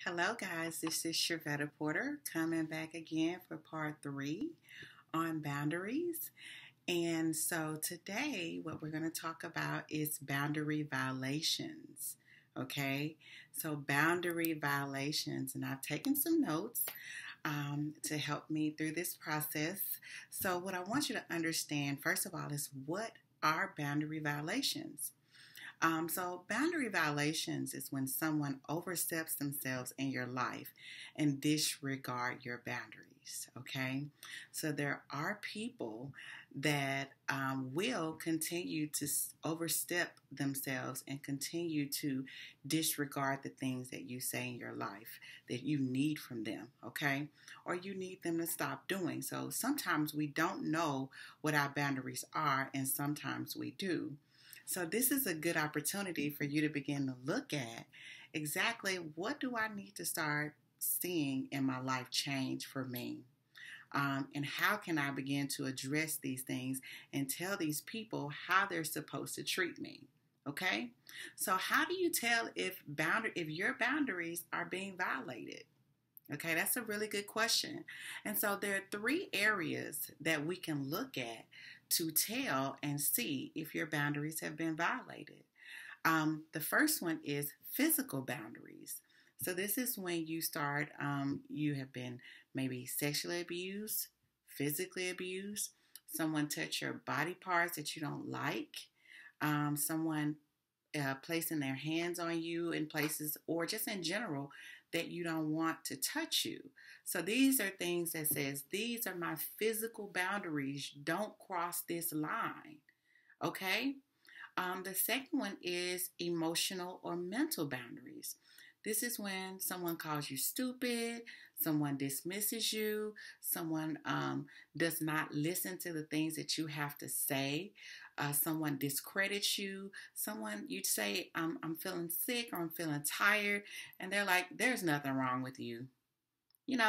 Hello, guys. This is Shervetta Porter coming back again for part 3 on boundaries. And so today, what we're going to talk about is boundary violations. Okay, so boundary violations, and I've taken some notes to help me through this process. So, what I want you to understand, first of all, is what are boundary violations? So, boundary violations is when someone oversteps themselves in your life and disregard your boundaries. Okay, so there are people that will continue to overstep themselves and continue to disregard the things that you say in your life that you need from them. Okay, or you need them to stop doing. So sometimes we don't know what our boundaries are, and sometimes we do. So this is a good opportunity for you to begin to look at exactly what do I need to start seeing in my life change for me. And how can I begin to address these things and tell these people how they're supposed to treat me? Okay? So how do you tell if your boundaries are being violated? Okay, that's a really good question. And so there are 3 areas that we can look at to tell and see if your boundaries have been violated. The first one is physical boundaries. So this is when you have been maybe sexually abused, physically abused, someone touched your body parts that you don't like, someone placing their hands on you in places, or just in general, that you don't want to touch you. So these are things that says, these are my physical boundaries. Don't cross this line. Okay? The second one is emotional or mental boundaries. This is when someone calls you stupid, someone dismisses you, someone does not listen to the things that you have to say, someone discredits you, someone you'd say, I'm feeling sick or I'm feeling tired, and they're like, there's nothing wrong with you.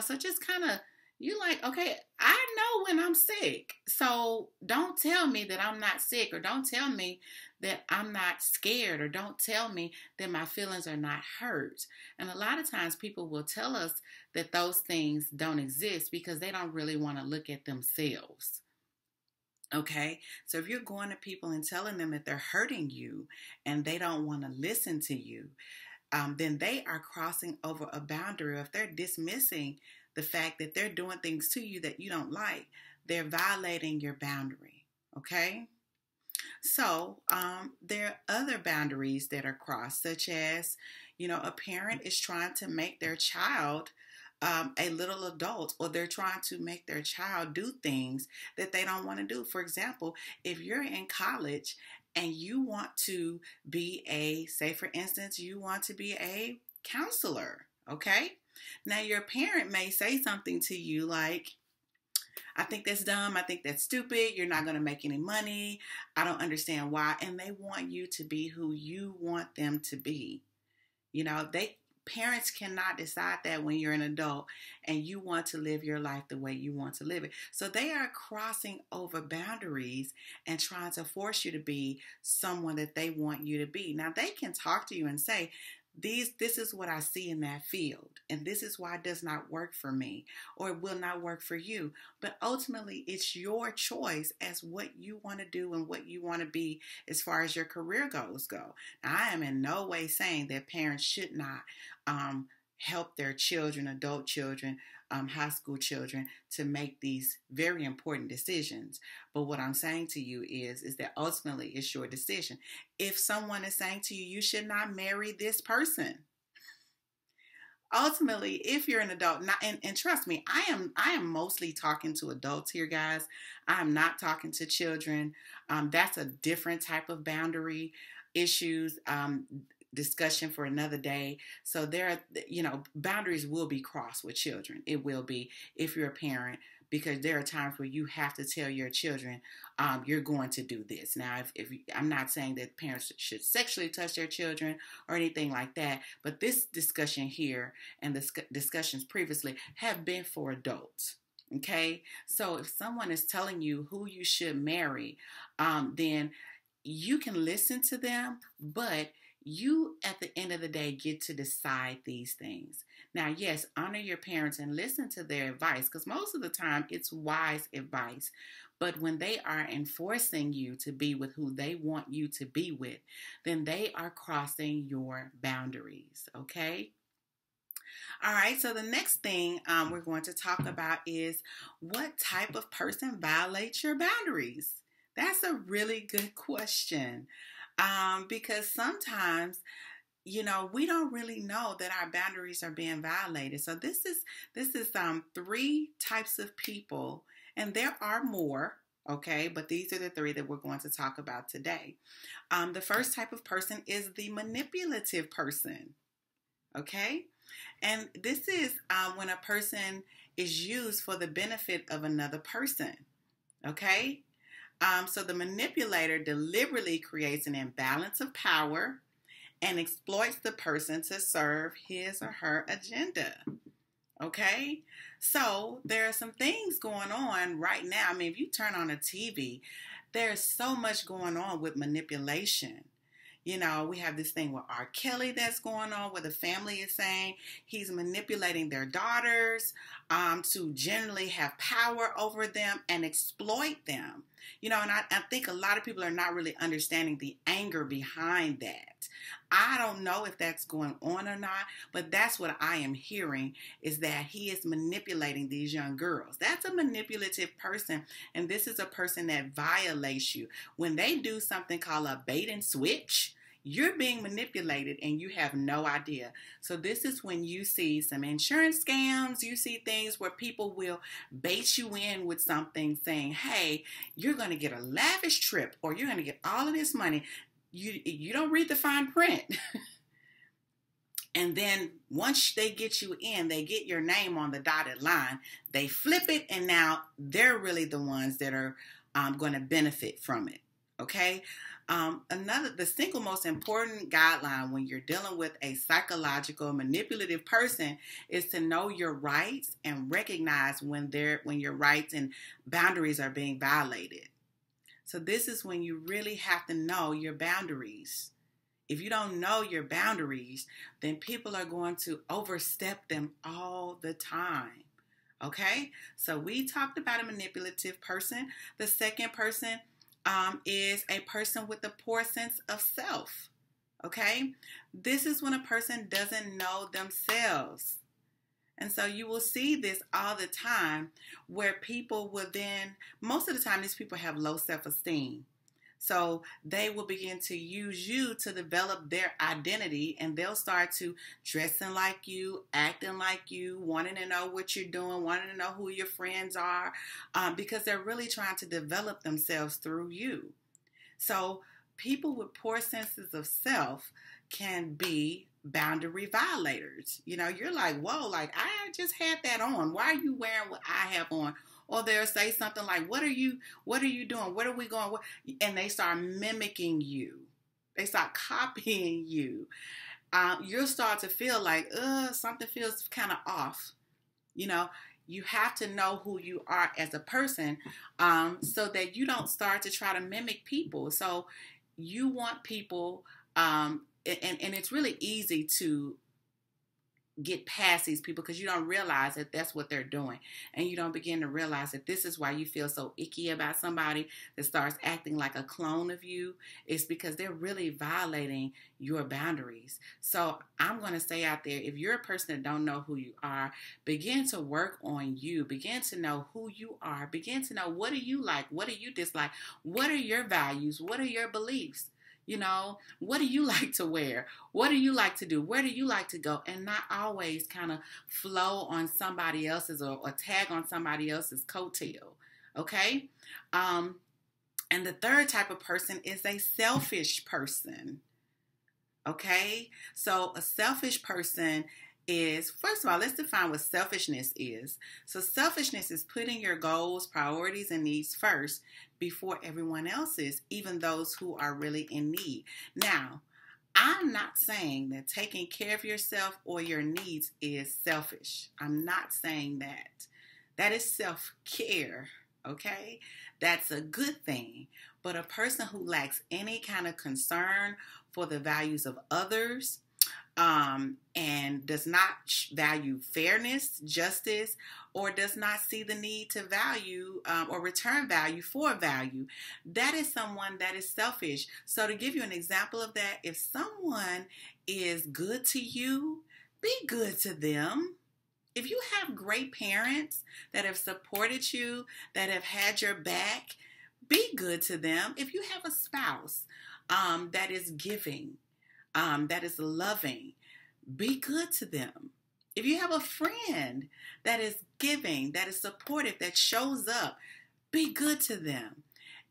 So just kind of, you like, okay, I know when I'm sick. So don't tell me that I'm not sick, or don't tell me that I'm not scared, or don't tell me that my feelings are not hurt. And a lot of times people will tell us that those things don't exist because they don't really want to look at themselves. Okay, so if you're going to people and telling them that they're hurting you and they don't want to listen to you, then they are crossing over a boundary. If they're dismissing the fact that they're doing things to you that you don't like, they're violating your boundary. Okay? So there are other boundaries that are crossed, such as, a parent is trying to make their child a little adult, or they're trying to make their child do things that they don't want to do. For example, if you're in college and you want to say for instance, you want to be a counselor, okay? Now your parent may say something to you like, I think that's dumb, I think that's stupid, you're not going to make any money, I don't understand why, and they want you to be who you want them to be. Parents cannot decide that when you're an adult and you want to live your life the way you want to live it. So they are crossing over boundaries and trying to force you to be someone that they want you to be. Now they can talk to you and say, this is what I see in that field, and this is why it does not work for me, or it will not work for you. But ultimately, it's your choice as what you want to do and what you want to be as far as your career goals go. Now, I am in no way saying that parents should not help their children, adult children, high school children, to make these very important decisions. But what I'm saying to you is that ultimately it's your decision. If someone is saying to you, you should not marry this person, ultimately, if you're an adult, and trust me, I am mostly talking to adults here, guys. I'm not talking to children. That's a different type of boundary issues. Discussion for another day. So there are, boundaries will be crossed with children. It will be if you're a parent, because there are times where you have to tell your children, you're going to do this. Now, if I'm not saying that parents should sexually touch their children or anything like that, but this discussion here and the discussions previously have been for adults. Okay, so if someone is telling you who you should marry, then you can listen to them, but You, at the end of the day, get to decide these things. Now, yes, honor your parents and listen to their advice, because most of the time it's wise advice. But when they are enforcing you to be with who they want you to be with, then they are crossing your boundaries, okay? All right, so the next thing we're going to talk about is what type of person violates your boundaries? That's a really good question, because sometimes, we don't really know that our boundaries are being violated. So this is three types of people, and there are more. Okay, but these are the three that we're going to talk about today. The first type of person is the manipulative person. Okay, and this is when a person is used for the benefit of another person. Okay, so the manipulator deliberately creates an imbalance of power and exploits the person to serve his or her agenda. Okay, so there are some things going on right now. I mean, if you turn on a TV, there's so much going on with manipulation. We have this thing with R. Kelly that's going on, where the family is saying he's manipulating their daughters to generally have power over them and exploit them. And I think a lot of people are not really understanding the anger behind that. I don't know if that's going on or not, but that's what I am hearing, is that he is manipulating these young girls. That's a manipulative person, and this is a person that violates you. When they do something called a bait and switch, you're being manipulated and you have no idea. So this is when you see some insurance scams. You see things where people will bait you in with something saying, hey, you're going to get a lavish trip, or you're going to get all of this money. You don't read the fine print. And then once they get you in, they get your name on the dotted line. They flip it, and now they're really the ones that are going to benefit from it. Okay. The single most important guideline when you're dealing with a psychological manipulative person is to know your rights and recognize when your rights and boundaries are being violated. So this is when you really have to know your boundaries. If you don't know your boundaries, then people are going to overstep them all the time. Okay? So we talked about a manipulative person. The second person is a person with a poor sense of self. Okay? This is when a person doesn't know themselves. And so you will see this all the time, where people will then, most of the time, these people have low self-esteem. So they will begin to use you to develop their identity, and they'll start to dressing like you, acting like you, wanting to know what you're doing, wanting to know who your friends are, because they're really trying to develop themselves through you. So people with poor senses of self can be boundary violators. You're like, whoa, like I just had that on. Why are you wearing what I have on? Or they'll say something like, what are you doing? Where are we going? And they start mimicking you. They start copying you. You'll start to feel like, something feels kind of off. You have to know who you are as a person, so that you don't start to try to mimic people. So you want people, and it's really easy to get past these people because you don't realize that that's what they're doing, and you don't begin to realize that this is why you feel so icky about somebody that starts acting like a clone of you. It's because they're really violating your boundaries. So I'm going to say out there, if you're a person that don't know who you are, begin to work on you. Begin to know who you are. Begin to know, what do you like? What do you dislike? What are your values? What are your beliefs? What do you like to wear? What do you like to do? Where do you like to go? And not always kind of flow on somebody else's or tag on somebody else's coattail. Okay? And the third type of person is a selfish person. Okay? So a selfish person is, first of all, let's define what selfishness is. So selfishness is putting your goals, priorities, and needs first before everyone else's, even those who are really in need. Now, I'm not saying that taking care of yourself or your needs is selfish. I'm not saying that. That is self-care, okay? That's a good thing. But a person who lacks any kind of concern for the values of others, and does not value fairness, justice, or does not see the need to value or return value for value. That is someone that is selfish. So to give you an example of that, if someone is good to you, be good to them. If you have great parents that have supported you, that have had your back, be good to them. If you have a spouse that is giving, that is loving, be good to them. If you have a friend that is giving, that is supportive, that shows up, be good to them.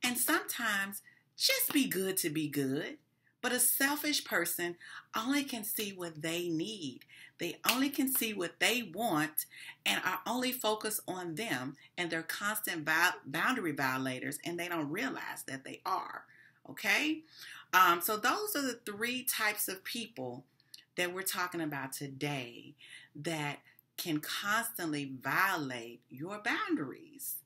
And sometimes just be good to be good. But a selfish person only can see what they need. They only can see what they want and are only focused on them, and they're constant boundary violators, and they don't realize that they are. Okay? So those are the three types of people that we're talking about today that can constantly violate your boundaries.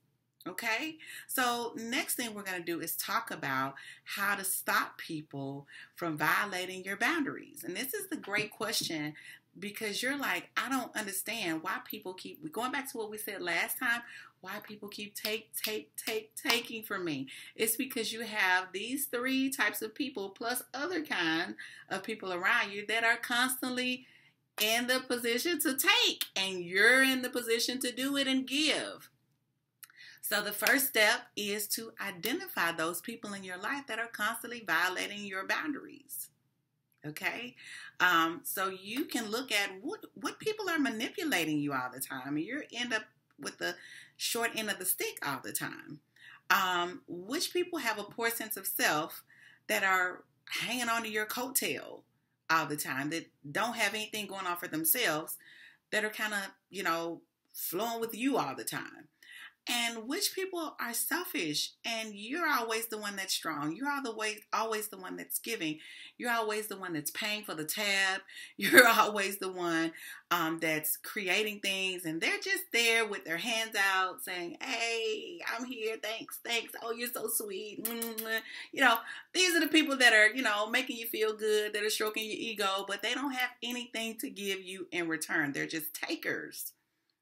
Okay, so next thing we're going to do is talk about how to stop people from violating your boundaries. And this is the great question, because you're like, I don't understand why people keep, going back to what we said last time, why people keep taking from me. It's because you have these three types of people plus other kind of people around you that are constantly in the position to take, and you're in the position to do it and give. So the first step is to identify those people in your life that are constantly violating your boundaries. Okay? So you can look at what people are manipulating you all the time. You end up with the short end of the stick all the time. Which people have a poor sense of self that are hanging on to your coattail all the time, that don't have anything going on for themselves, that are kind of, flowing with you all the time. And which people are selfish, and you're always the one that's strong. You're always the one that's giving. You're always the one that's paying for the tab. You're always the one that's creating things, and they're just there with their hands out saying, hey, I'm here, thanks. Oh, you're so sweet. These are the people that are, making you feel good, that are stroking your ego, but they don't have anything to give you in return. They're just takers.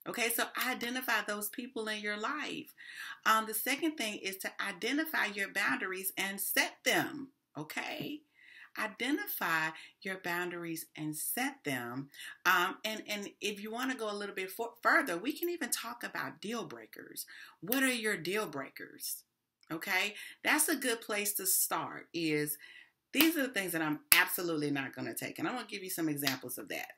Okay, so identify those people in your life. The second thing is to identify your boundaries and set them. Okay, identify your boundaries and set them. And if you want to go a little bit further, we can even talk about deal breakers. What are your deal breakers? Okay, that's a good place to start. These are the things that I'm absolutely not going to take, and I'm going to give you some examples of that.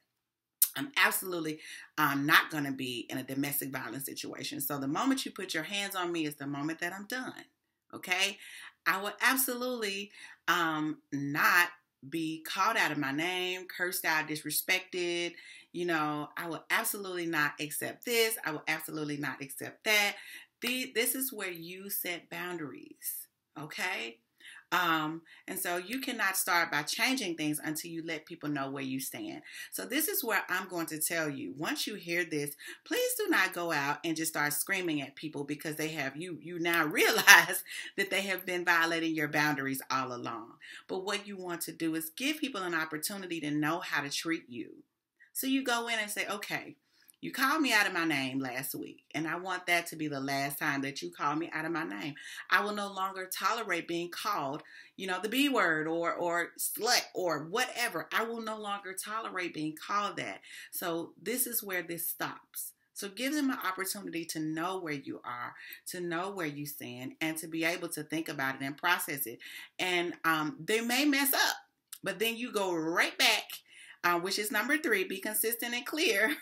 I'm absolutely not going to be in a domestic violence situation. So the moment you put your hands on me is the moment that I'm done. Okay? I will absolutely not be called out of my name, cursed out, disrespected. I will absolutely not accept this. I will absolutely not accept that. This is where you set boundaries. Okay? And so you cannot start by changing things until you let people know where you stand. So this is where I'm going to tell you, once you hear this, please do not go out and just start screaming at people because they have you now realize that they have been violating your boundaries all along. But what you want to do is give people an opportunity to know how to treat you. So you go in and say, okay, you called me out of my name last week, and I want that to be the last time that you call me out of my name. I will no longer tolerate being called, the B word or slut or whatever. I will no longer tolerate being called that. So this is where this stops. So give them an opportunity to know where you are, to know where you stand, and to be able to think about it and process it. And they may mess up, but then you go right back, which is number 3, be consistent and clear.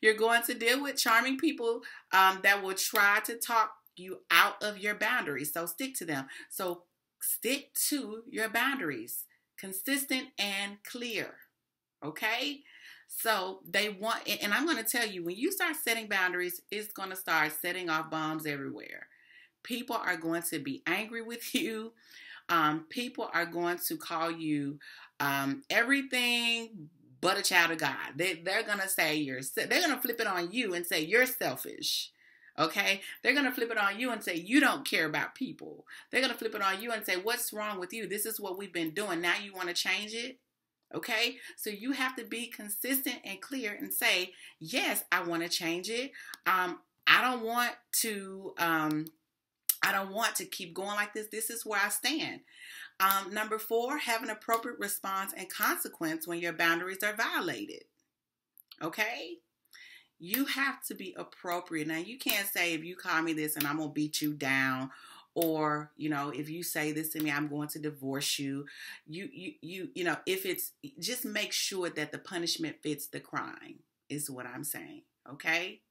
You're going to deal with charming people that will try to talk you out of your boundaries. So stick to them. So stick to your boundaries. Consistent and clear. Okay? So they want, and I'm going to tell you, when you start setting boundaries, it's going to start setting off bombs everywhere. People are going to be angry with you. People are going to call you everything but a child of God. They're going to say they're going to flip it on you and say you're selfish. Okay? They're going to flip it on you and say, you don't care about people. They're going to flip it on you and say, what's wrong with you? This is what we've been doing. Now you want to change it? Okay? So you have to be consistent and clear and say, yes, I want to change it. I don't want to keep going like this. This is where I stand. Number 4, have an appropriate response and consequence when your boundaries are violated. Okay? You have to be appropriate. Now, you can't say, if you call me this and I'm going to beat you down, or, if you say this to me, I'm going to divorce you. If it's, just make sure that the punishment fits the crime is what I'm saying. Okay?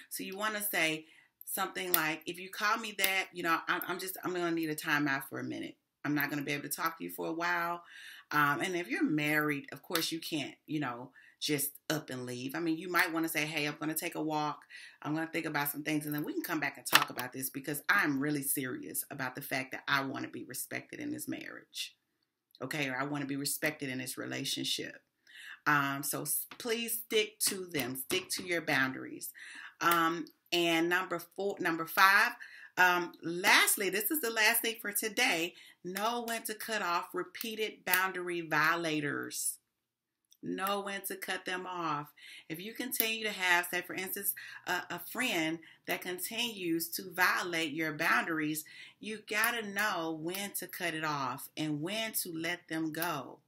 So you want to say something like, if you call me that, I'm going to need a timeout for a minute. I'm not going to be able to talk to you for a while. And if you're married, of course you can't, just up and leave. I mean, you might want to say, hey, I'm going to take a walk. I'm going to think about some things, and then we can come back and talk about this, because I'm really serious about the fact that I want to be respected in this marriage. Okay? Or I want to be respected in this relationship. So please stick to them. Stick to your boundaries. And number 5, lastly, this is the last thing for today. Know when to cut off repeated boundary violators. Know when to cut them off. If you continue to have, say for instance, a friend that continues to violate your boundaries, you got to know when to cut it off and when to let them go.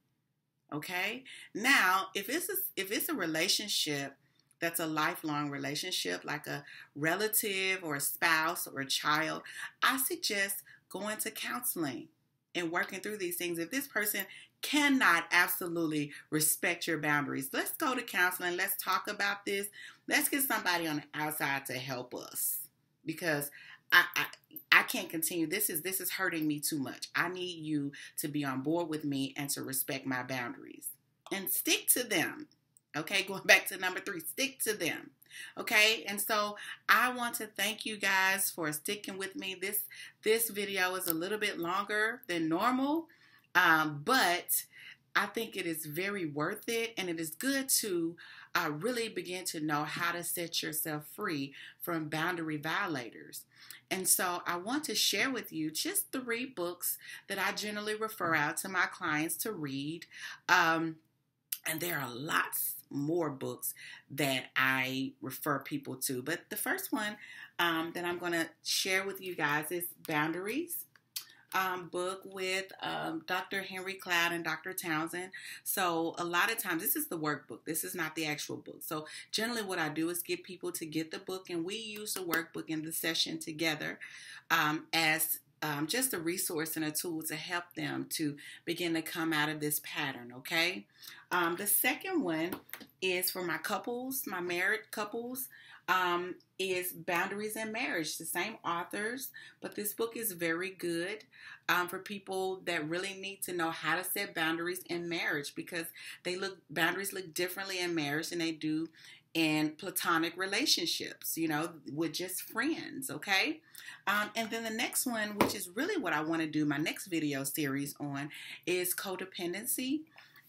Okay? Now, if it's a relationship that's a lifelong relationship, like a relative or a spouse or a child, I suggest going to counseling and working through these things. If this person cannot absolutely respect your boundaries, let's go to counseling. Let's talk about this. Let's get somebody on the outside to help us, because I can't continue. This is hurting me too much. I need you to be on board with me and to respect my boundaries and stick to them. Okay, going back to number 3, stick to them. Okay, and so I want to thank you guys for sticking with me. This video is a little bit longer than normal, but I think it is very worth it, and it is good to really begin to know how to set yourself free from boundary violators. And so I want to share with you just 3 books that I generally refer out to my clients to read. And there are lots more books that I refer people to. But the first one that I'm going to share with you guys is Boundaries. Book with Dr. Henry Cloud and Dr. Townsend. So a lot of times, this is the workbook. This is not the actual book. So generally what I do is get people to get the book, and we use the workbook in the session together as just a resource and a tool to help them to begin to come out of this pattern, okay? The second one is for my couples, my married couples, is Boundaries in Marriage. The same authors, but this book is very good for people that really need to know how to set boundaries in marriage, because boundaries look differently in marriage than they do in platonic relationships, with just friends, okay? And then the next one, which is really what I want to do my next video series on, is Codependency.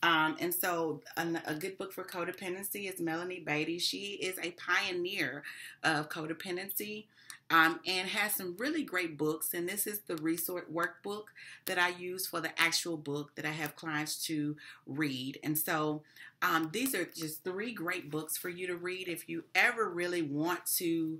And so a good book for codependency is Melanie Beatty. She is a pioneer of codependency and has some really great books. And this is the resource workbook that I use for the actual book that I have clients to read. And so these are just 3 great books for you to read if you ever really want to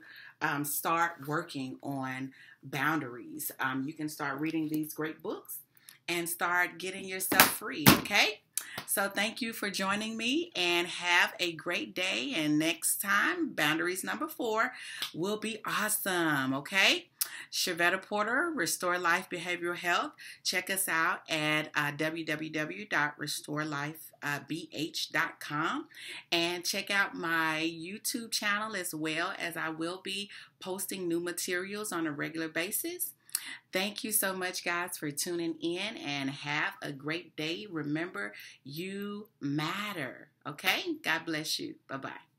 start working on boundaries. You can start reading these great books and start getting yourself free, okay? So thank you for joining me, and have a great day. And next time, Boundaries number 4 will be awesome, okay? Shavetta Porter, Restore Life Behavioral Health. Check us out at www.restorelifebh.com, and check out my YouTube channel as well, as I will be posting new materials on a regular basis. Thank you so much, guys, for tuning in, and have a great day. Remember, you matter, okay? God bless you. Bye-bye.